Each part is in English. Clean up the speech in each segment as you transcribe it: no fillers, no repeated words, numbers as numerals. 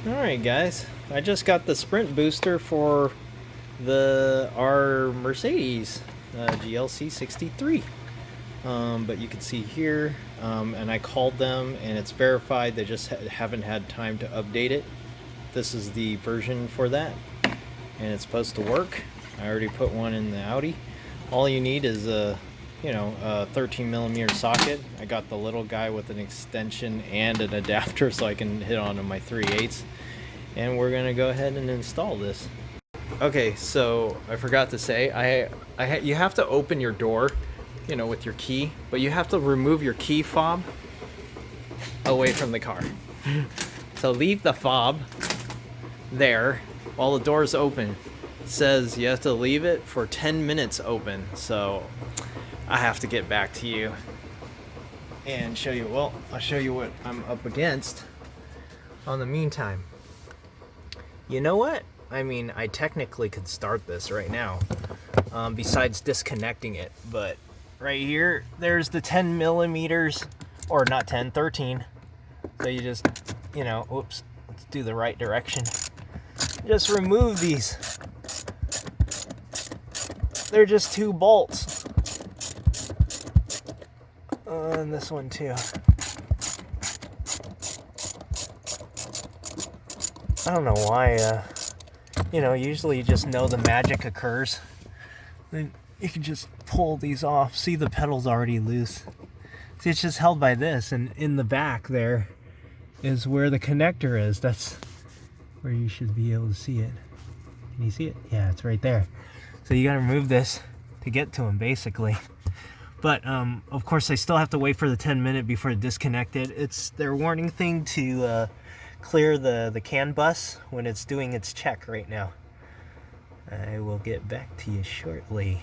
Alright guys, I just got the sprint booster for our Mercedes GLC 63. But you can see here, and I called them and it's verified, they just haven't had time to update it. This is the version for that, and it's supposed to work. I already put one in the Audi. All you need is a 13mm socket. I got the little guy with an extension and an adapter so I can hit onto my 3/8, and we're gonna go ahead and install this. Okay, so I forgot to say, you have to open your door, with your key, but you have to remove your key fob away from the car. So leave the fob there while the door's open. It says you have to leave it for 10 minutes open, so I have to get back to you and show you, I'll show you what I'm up against on the meantime. You know what? I mean, I technically could start this right now, besides disconnecting it, but right here, there's the 10 millimeters, or not 10, 13. So you just, oops, let's do the right direction. Just remove these. They're just 2 bolts. And this one too. I don't know why, usually you just know the magic occurs. Then you can just pull these off. See, the pedal's already loose. See, it's just held by this, and in the back there is where the connector is. That's where you should be able to see it. Can you see it? Yeah, it's right there. So you gotta remove this to get to them, basically. But of course, I still have to wait for the 10-minute before it disconnected. It's their warning thing to clear the CAN bus when it's doing its check right now. I will get back to you shortly.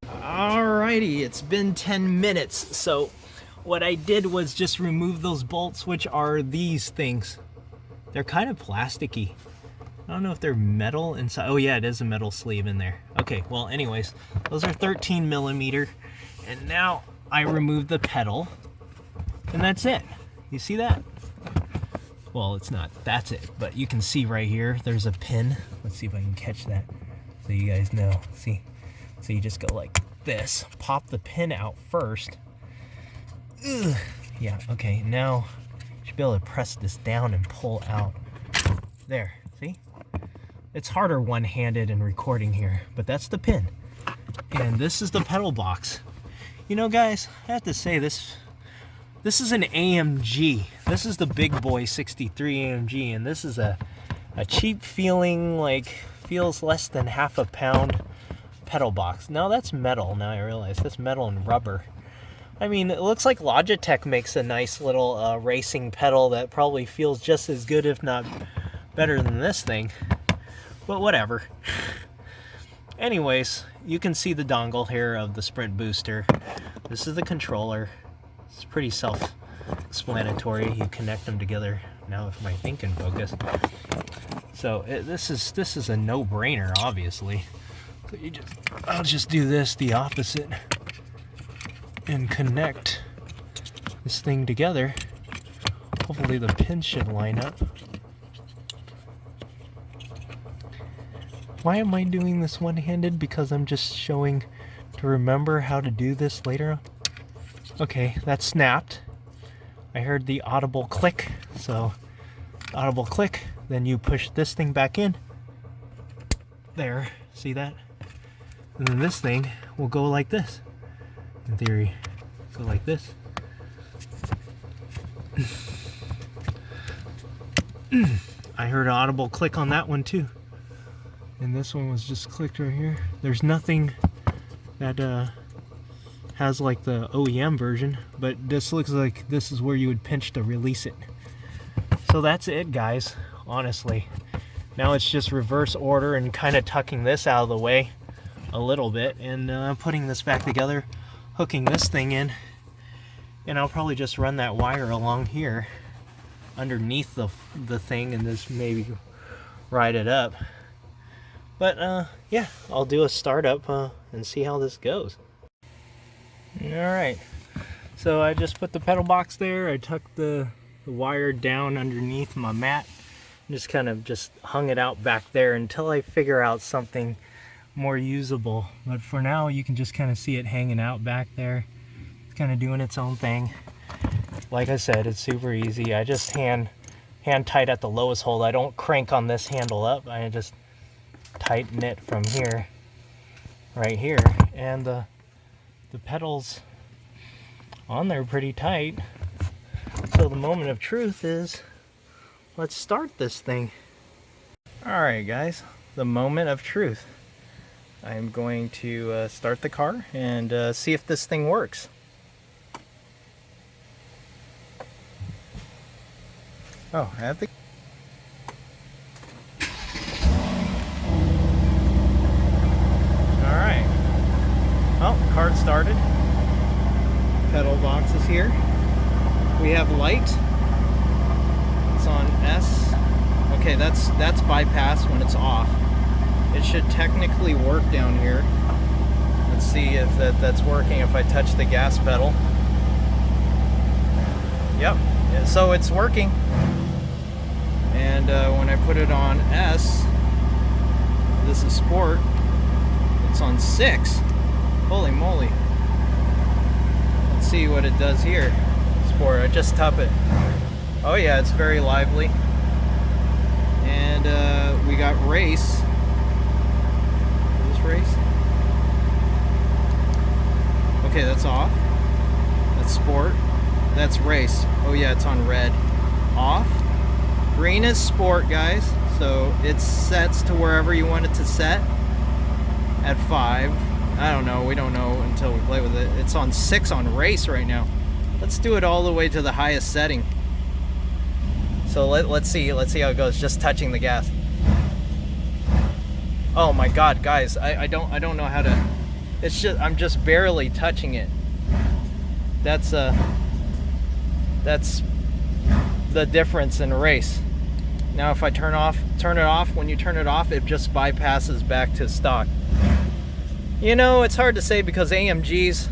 Alrighty, it's been 10 minutes. So what I did was just remove those bolts, which are these things. They're kind of plasticky. I don't know if they're metal inside. Oh yeah, it is a metal sleeve in there. Okay, well anyways, those are 13 millimeter. And now I remove the pedal, and that's it. You see that? Well, it's not, that's it. But you can see right here, there's a pin. Let's see if I can catch that so you guys know. See? So you just go like this, pop the pin out first. Ugh. Yeah, okay, now you should be able to press this down and pull out. There, see? It's harder one-handed and recording here, but that's the pin. And this is the pedal box. You know, guys, I have to say this is an AMG. This is the big boy 63 AMG, and this is a cheap feeling, like feels less than half a pound pedal box. Now that's metal. Now I realize that's metal and rubber. I mean, it looks like Logitech makes a nice little racing pedal that probably feels just as good, if not better than this thing. But whatever. Anyways, you can see the dongle here of the Sprint booster. This is the controller. It's pretty self-explanatory. You connect them together. Now if my thing can focus. So this is a no-brainer, obviously. So I'll just do this the opposite and connect this thing together. Hopefully the pins should line up. Why am I doing this one-handed? Because I'm just showing to remember how to do this later on. Okay, that snapped. I heard the audible click. So, audible click, then you push this thing back in. There, see that? And then this thing will go like this. In theory, go like this. I heard an audible click on that one too. And this one was just clicked right here. There's nothing that has like the OEM version, but this looks like this is where you would pinch to release it. So that's it, guys, honestly. Now it's just reverse order and kind of tucking this out of the way a little bit and putting this back together, hooking this thing in, and I'll probably just run that wire along here underneath the thing and just maybe ride it up. But yeah, I'll do a startup and see how this goes. Alright, so I just put the pedal box there. I tucked the wire down underneath my mat, Just kind of just hung it out back there until I figure out something more usable. But for now, you can just kind of see it hanging out back there. It's kind of doing its own thing. Like I said, it's super easy. I just hand tight at the lowest hold. I don't crank on this handle up. I just tighten it from here, right here, and the pedals on there pretty tight. So the moment of truth is, let's start this thing. All right, guys, the moment of truth. I'm going to start the car and see if this thing works. Oh, I have the... Alright. Well, car started. Pedal box is here. We have light. It's on S. Okay, that's bypass when it's off. It should technically work down here. Let's see if that's working if I touch the gas pedal. Yep, so it's working. And when I put it on S, this is sport, it's on 6. Holy moly. Let's see what it does here. Sport, I just tap it. Oh yeah, it's very lively. And we got race. Is this race? Okay, that's off. That's sport. That's race. Oh yeah, it's on red. Off. Green is sport, guys. So it sets to wherever you want it to set. At 5. I don't know. We don't know until we play with it. It's on 6 on race right now. Let's do it all the way to the highest setting. So let's see how it goes. Just touching the gas. Oh my God, guys! I don't know how to. It's just I'm just barely touching it. That's the difference in race. Now if I turn it off, when you turn it off, it just bypasses back to stock. You know, it's hard to say because AMGs,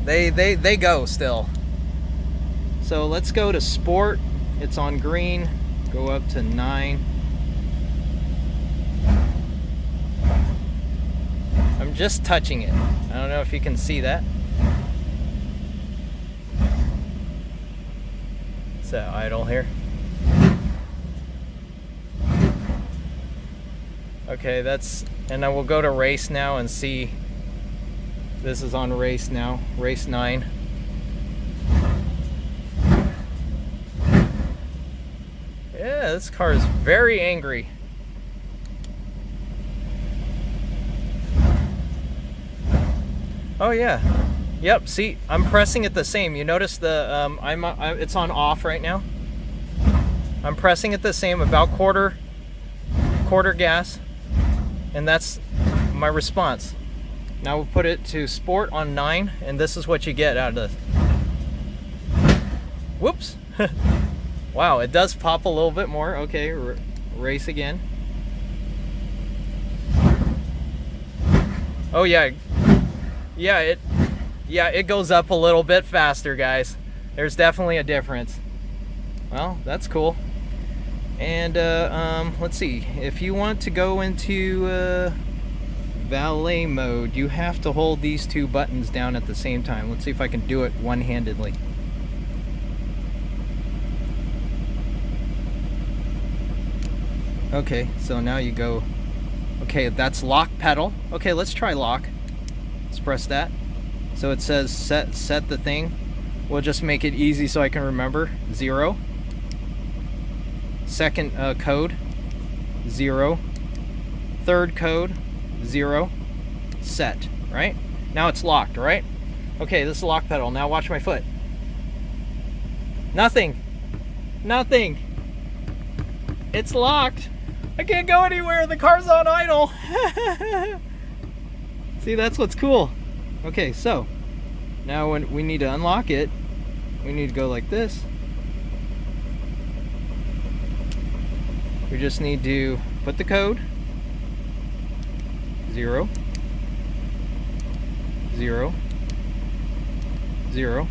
they go still. So let's go to sport. It's on green. Go up to 9. I'm just touching it. I don't know if you can see that. Set idle here. Okay, and I will go to race now and see. This is on race now, race 9. Yeah, this car is very angry. Oh yeah. Yep, see, I'm pressing it the same. You notice the it's on off right now. I'm pressing it the same, about quarter gas, and that's my response. Now we'll put it to sport on 9, and this is what you get out of this. Whoops. Wow, it does pop a little bit more. Okay, race again. Oh yeah. Yeah, it goes up a little bit faster, guys. There's definitely a difference. Well, that's cool. And let's see. If you want to go into valet mode, you have to hold these 2 buttons down at the same time. Let's see if I can do it one-handedly. Okay, so now you go. Okay, that's lock pedal. Okay, let's try lock. Let's press that. So it says set the thing. We'll just make it easy so I can remember. 0. Second code, 0. Third code, 0. Set, right? Now it's locked, right? Okay, this is lock pedal. Now watch my foot. Nothing. Nothing. It's locked. I can't go anywhere. The car's on idle. See, that's what's cool. Okay, so now when we need to unlock it, we need to go like this. We just need to put the code 0 0 0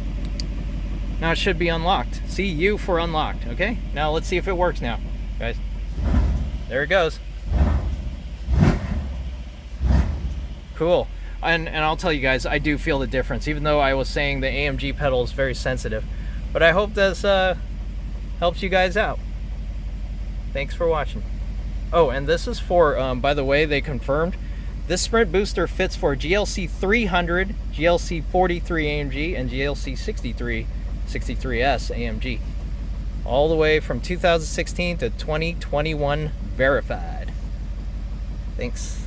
Now it should be unlocked. See, U for unlocked, okay? Now let's see if it works now, guys. There it goes. Cool. And I'll tell you guys, I do feel the difference, even though I was saying the AMG pedal is very sensitive. But I hope this helps you guys out. Thanks for watching. Oh, and this is for, by the way, they confirmed, this sprint booster fits for GLC 300, GLC 43 AMG, and GLC 63s AMG. All the way from 2016 to 2021 verified. Thanks.